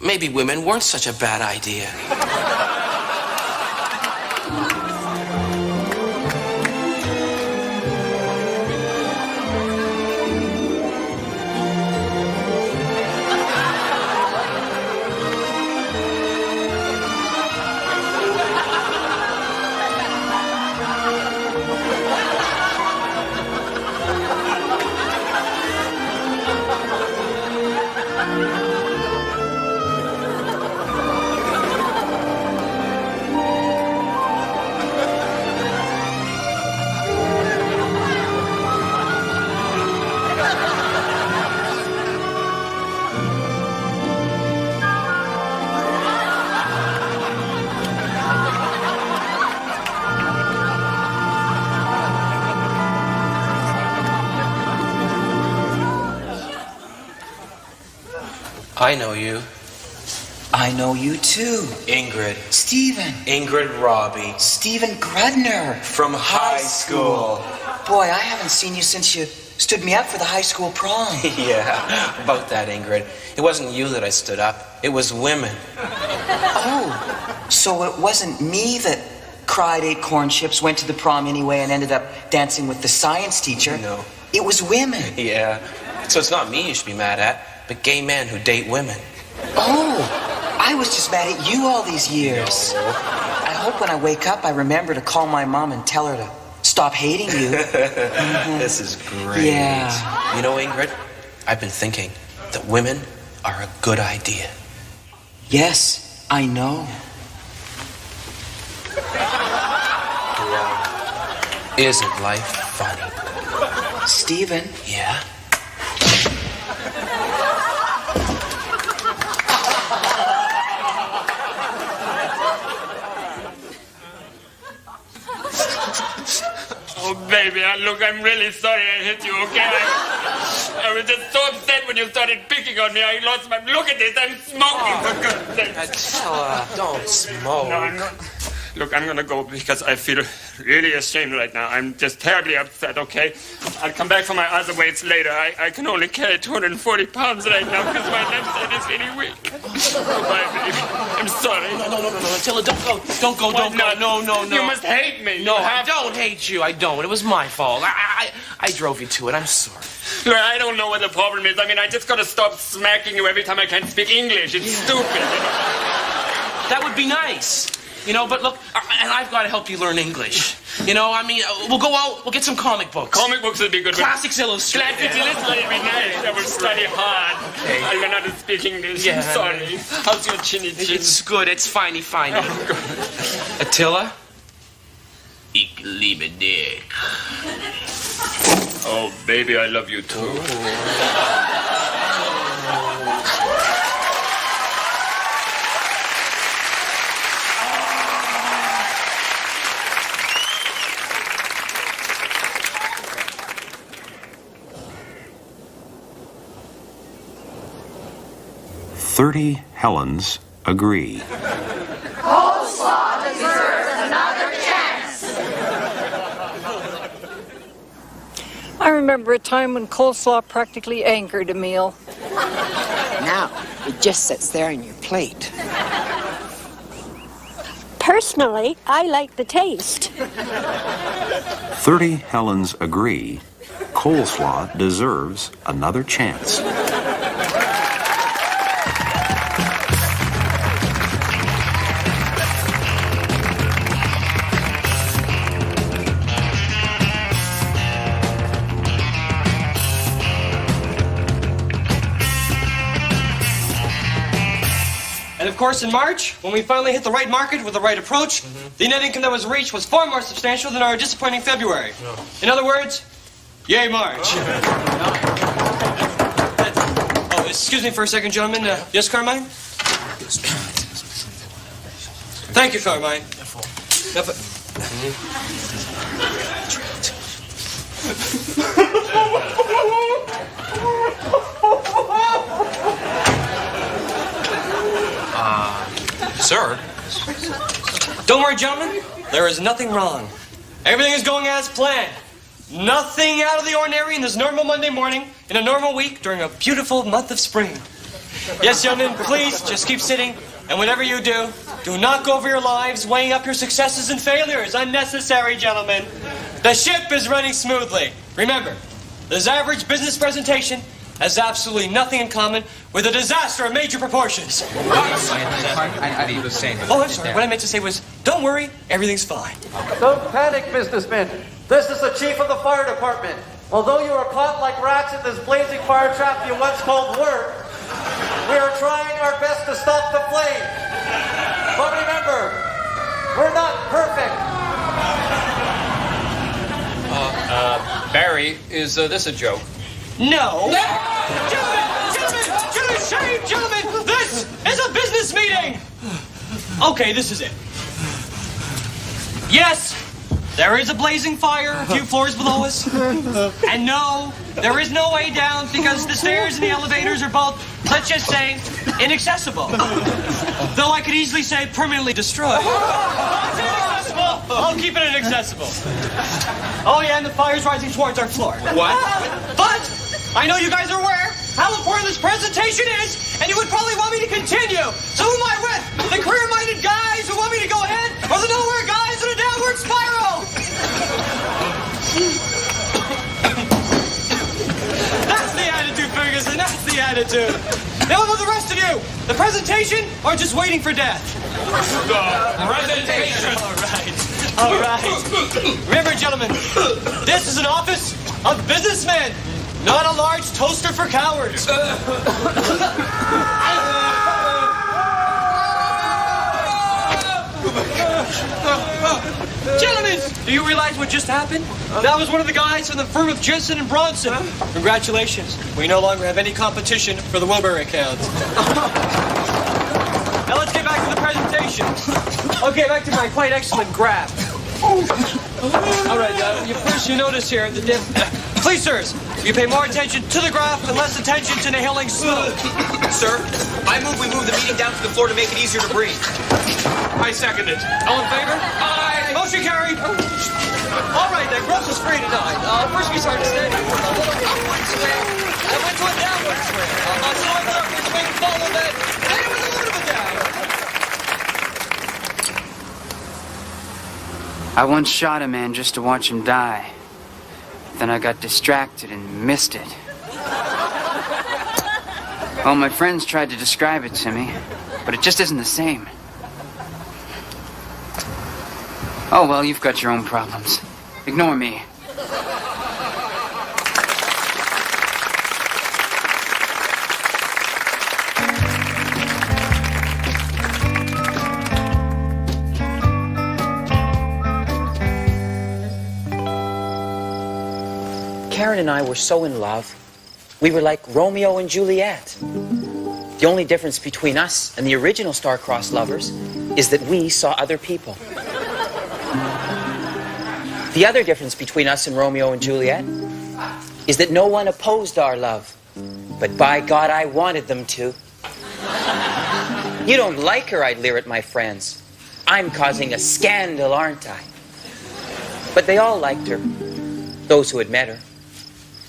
maybe women weren't such a bad idea. I know you. I know you too. Ingrid. Stephen. Ingrid Robbie. Stephen Grudner. From high school. Boy, I haven't seen you since you stood me up for the high school prom. Yeah, about that, Ingrid. It wasn't you that I stood up. It was women. Oh, so it wasn't me that cried, ate corn chips, went to the prom anyway, and ended up dancing with the science teacher. No. It was women. Yeah. So it's not me you should be mad at, but gay men who date women. Oh, I was just mad at you all these years. No. I hope when I wake up I remember to call my mom and tell her to stop hating you. This is great. Yeah. You know, Ingrid, I've been thinking that women are a good idea. Yes, I know. Isn't life funny? Stephen. Yeah? Oh, baby, look, I'm really sorry I hit you, okay? I was just so upset when you started picking on me. I lost my... Look at this, I'm smoking, for God's sake. Attila, don't smoke. No, I'm not... Look, I'm gonna go because I feel really ashamed right now. I'm just terribly upset, okay? I'll come back for my other weights later. I can only carry 240 pounds right now because my left side is really weak. Goodbye, baby. I'm sorry. No, Attila, don't go. Don't go, don't go. No. You must hate me. No, I don't hate you. I don't. It was my fault. I drove you to it. I'm sorry. Look, I don't know what the problem is. I mean, I just gotta stop smacking you every time I can't speak English. It's stupid. That would be nice. You know, but look, and I've got to help you learn English. You know, I mean, we'll go out, we'll get some comic books. Comic books would be good. Classics Illustrated. Classics Illustrated would be nice. I will study hard. Okay. I'll learn how to speak English. Yeah. I'm sorry. How's your chinny chin? It's good, it's finey. Oh, good. Attila? Ich liebe dich. Oh, baby, I love you too. "30 Helens agree." Coleslaw deserves another chance. I remember a time when coleslaw practically anchored a meal. Now, it just sits there on your plate. Personally, I like the taste. 30 Helens agree. Coleslaw deserves another chance. And of course, in March, when we finally hit the right market with the right approach, the net income that was reached was far more substantial than our disappointing February. In other words, yay, March. Oh, excuse me for a second, gentlemen. Yes, Carmine? Thank you, Carmine. Sir? Don't worry, gentlemen. There is nothing wrong. Everything is going as planned. Nothing out of the ordinary in this normal Monday morning in a normal week during a beautiful month of spring. Yes, gentlemen, please, just keep sitting. And whatever you do, do not go over your lives weighing up your successes and failures. Unnecessary, gentlemen. The ship is running smoothly. Remember, this average business presentation has absolutely nothing in common with a disaster of major proportions. Oh, I'm sorry. What I meant to say was, don't worry, everything's fine. Don't panic, businessmen. This is the chief of the fire department. Although you are caught like rats in this blazing fire trap you once called work, we are trying our best to stop the flame. But remember, we're not perfect. Barry, is this a joke? No. Gentlemen, shame, gentlemen, this is a business meeting. Okay, this is it. Yes, there is a blazing fire a few floors below us. And no, there is no way down because the stairs and the elevators are both, let's just say, inaccessible. Though I could easily say permanently destroyed. It's inaccessible. I'll keep it inaccessible. Oh yeah, and the fire's rising towards our floor. What? But I know you guys are aware how important this presentation is, and you would probably want me to continue. So who am I with? The career-minded guys who want me to go ahead, or the nowhere guys in a downward spiral? That's the attitude, Ferguson. That's the attitude. Now, what about the rest of you? The presentation, or just waiting for death? Presentation. All right. Remember, gentlemen, this is an office of businessmen, not a large toaster for cowards. Gentlemen, do you realize what just happened? That was one of the guys from the firm of Jensen and Bronson. Congratulations. We no longer have any competition for the Wilbur account. Now let's get back to the presentation. Okay, back to my quite excellent graph. All right, first you notice here the dip. Please, sirs, you pay more attention to the graph and less attention to inhaling smoke. Sir, I move we move the meeting down to the floor to make it easier to breathe. I second it. All in favor? Aye. Motion carried. All right, then, Gross is free tonight. First we started standing. A little upward swing. I went to a downward swing. A slight upward swing followed that. Then it was a little bit down. I once shot a man just to watch him die. Then I got distracted and missed it. Well, my friends tried to describe it to me, but it just isn't the same. Oh, well, you've got your own problems. Ignore me. Karen and I were so in love. We were like Romeo and Juliet. The only difference between us and the original star-crossed lovers is that we saw other people. The other difference between us and Romeo and Juliet is that no one opposed our love. But by God, I wanted them to. You don't like her, I'd leer at my friends. I'm causing a scandal, aren't I? But they all liked her, those who had met her.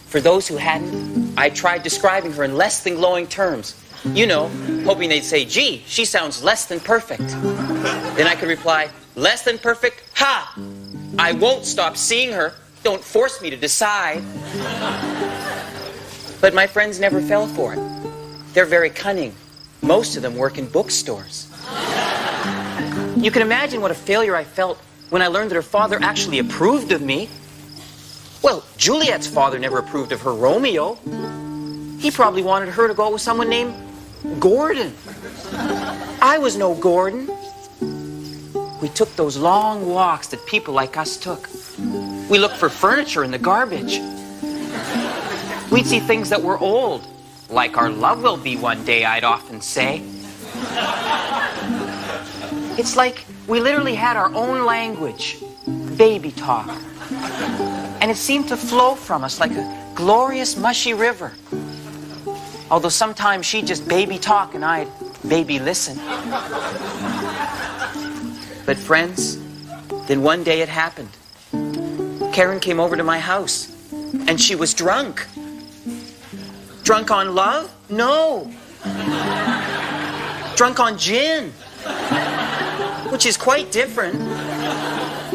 For those who hadn't, I tried describing her in less than glowing terms. You know, hoping they'd say, gee, she sounds less than perfect. Then I could reply, less than perfect? Ha! I won't stop seeing her. Don't force me to decide. But my friends never fell for it. They're very cunning. Most of them work in bookstores. You can imagine what a failure I felt when I learned that her father actually approved of me. Well, Juliet's father never approved of her Romeo. He probably wanted her to go out with someone named Gordon. I was no Gordon. We took those long walks that people like us took. We looked for furniture in the garbage. We'd see things that were old, like our love will be one day, I'd often say. It's like we literally had our own language, baby talk. And it seemed to flow from us like a glorious, mushy river. Although sometimes she'd just baby talk and I'd baby listen. But friends, then one day it happened. Karen came over to my house, and she was drunk. Drunk on love? No. Drunk on gin. Which is quite different,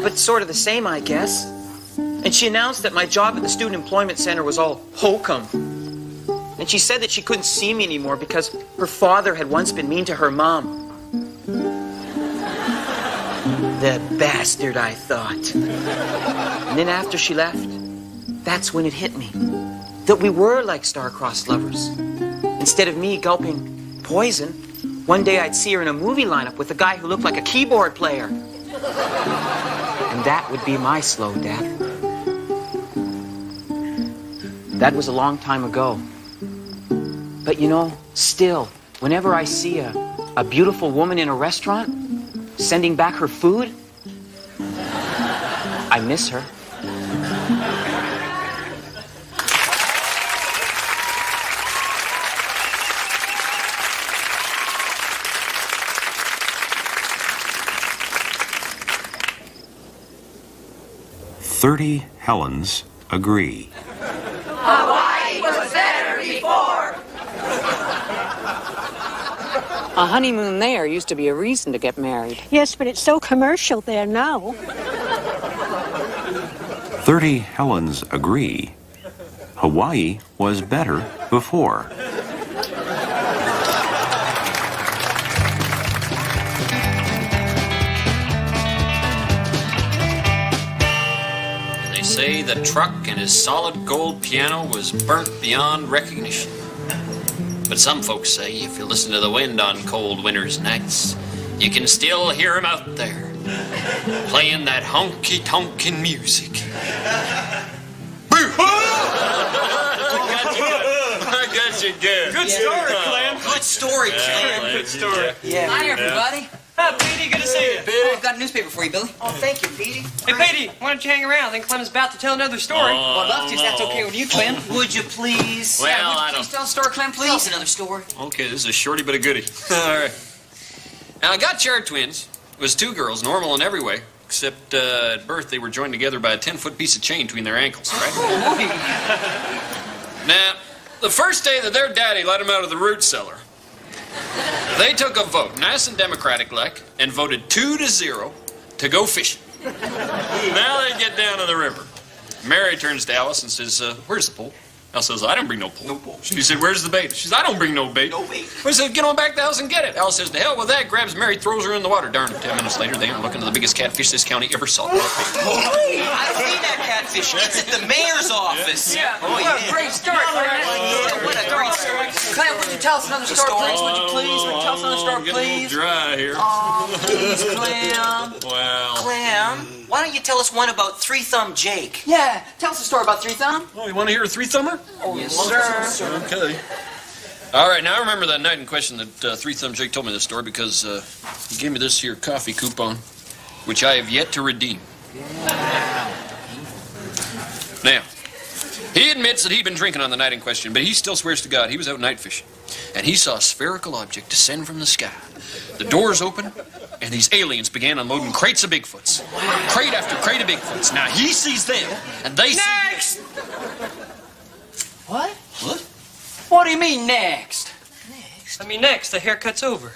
but sort of the same, I guess. And she announced that my job at the Student Employment Center was all hokum. And she said that she couldn't see me anymore because her father had once been mean to her mom. The bastard, I thought. And then after she left, that's when it hit me. That we were like star-crossed lovers. Instead of me gulping poison, one day I'd see her in a movie lineup with a guy who looked like a keyboard player. And that would be my slow death. That was a long time ago. But you know, still, whenever I see a beautiful woman in a restaurant sending back her food, I miss her. "30 Helens agree." Hawaii was better before. A honeymoon there used to be a reason to get married. Yes, but it's so commercial there now. 30 Helens agree. Hawaii was better before. They say the truck and his solid gold piano was burnt beyond recognition. But some folks say if you listen to the wind on cold winter's nights, you can still hear him out there, playing that honky-tonkin' music. I got you good. Good story, Clem. Good story, Clem. Good story. Yeah. Hi, everybody. Hi, Petey. Good to see you. Oh, I've got a newspaper for you, Billy. Oh, thank you, Petey. Hey, Petey, why don't you hang around? I think Clem's about to tell another story. Well, I'd love to, if that's okay with you, Clem. Would you please? Well, would you I please don't- tell a story, Clem, please? Tell us another story. Okay, this is a shorty but a goodie. All right. Now, I got Jared twins. It was two girls, normal in every way, except at birth they were joined together by a 10-foot piece of chain between their ankles, right? Now, the first day that their daddy let them out of the root cellar, they took a vote, nice and democratic-like, and voted 2-0 to go fishing. Now they get down to the river. Mary turns to Alice and says, where's the pole? Alice says, I don't bring no pole. No pole. She said, where's the bait? She says, I don't bring no bait. No bait. We said, get on back to the house and get it. Alice says, to hell with that, grabs Mary, throws her in the water. Darn it, 10 minutes later, they are looking at the biggest catfish this county ever saw. I've seen that catfish. It's at the mayor's office. Yeah. Oh, What a great story, Clem. What a great story. Clem, would you tell us another story, please? Would you please? Would you tell us another story, I'm getting a please? little dry here. Oh, please, Clem. Well. Clem, why don't you tell us one about Three Thumb Jake? Yeah, tell us a story about Three Thumb. Oh, you want to hear a three-thumber? Oh, yes, sir. Okay. All right, now I remember that night in question that Three Thumb Jake told me this story because he gave me this here coffee coupon, which I have yet to redeem. Now, he admits that he'd been drinking on the night in question, but he still swears to God he was out night fishing, and he saw a spherical object descend from the sky. The doors opened, and these aliens began unloading crates of Bigfoots. Crate after crate of Bigfoots. Now, he sees them, and they Next! What? What? What do you mean, next? I mean, next, the haircut's over.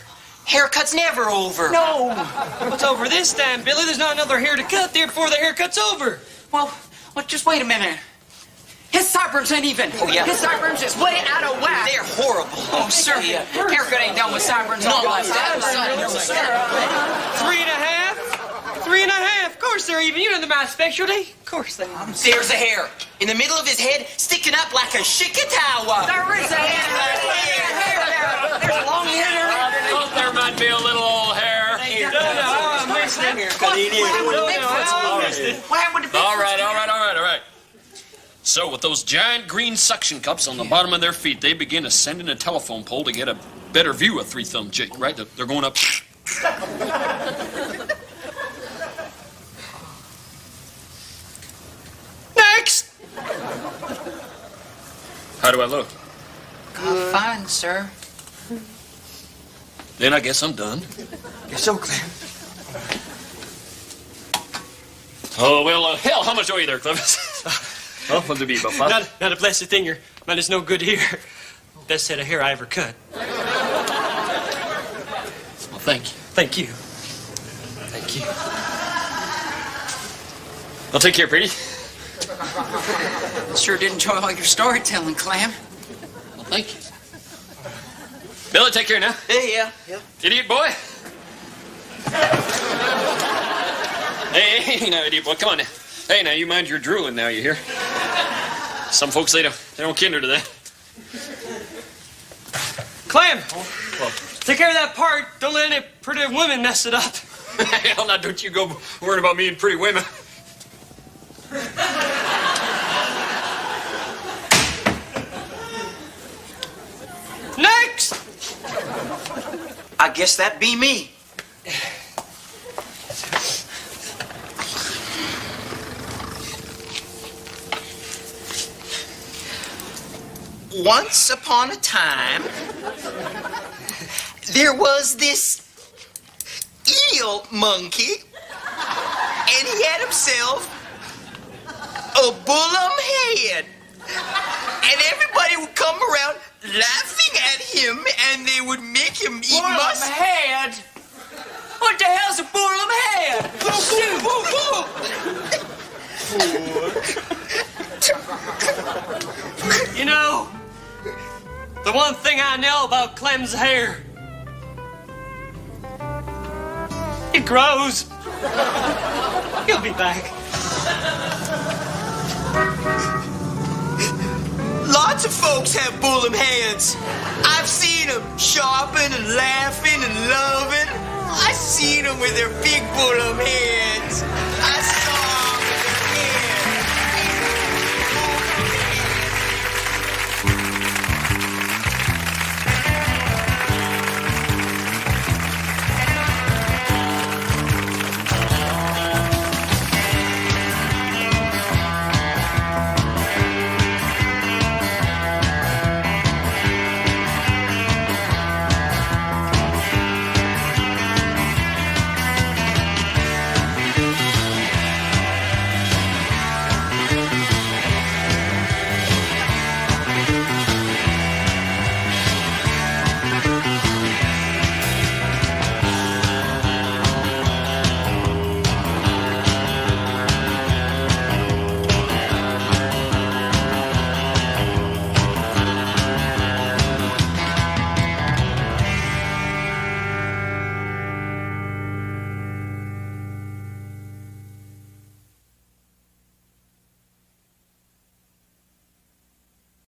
Haircut's never over. No! What's over this time, Billy? There's not another hair to cut there before the haircut's over. Well, just wait a minute. His sideburns ain't even. Oh, yeah. His sideburns is way out of whack. They're horrible. Oh, sir. Haircut ain't done with sideburns. Not like that. 3.5? 3.5? Of course they're even. You know the math specialty. Of course they are. There's a hair in the middle of his head, sticking up like a shikatawa. There is a hair. There's a long hair there. I thought there might be a little old hair. I missed it. What happened to Bigfoot? All right. So, with those giant green suction cups on the bottom of their feet, they begin ascending a telephone pole to get a better view of Three Thumb Jake, right? They're going up. Next! How do I look? Fine, sir. Then I guess I'm done. You're so clear. Oh, well, hell, how much owe you there, Clevis? Oh, what'd it be, about 5? Not a blessed thing. Your man is no good here. Best head of hair I ever cut. Thank you. Thank you. Thank you. Well, take care, pretty. Sure did enjoy all your storytelling, Clam. Well, thank you. Billy, take care now. Yeah. Idiot boy. Hey, now, idiot boy, come on now. Hey, now, you mind your drooling now, you hear? Some folks, they don't kinder to that. Clam! Take care of that part. Don't let any pretty women mess it up. Hell, now, don't you go worrying about me and pretty women. Next! I guess that be me. Once upon a time, there was this eel monkey, and he had himself a bullum head. And everybody would come around laughing at him, and they would make him eat Bullum head? What the hell's a bullum head? You know, the one thing I know about Clem's hair, it grows. He'll be back. Lots of folks have bullum heads. I've seen them shopping and laughing and loving. I've seen them with their big bullum head.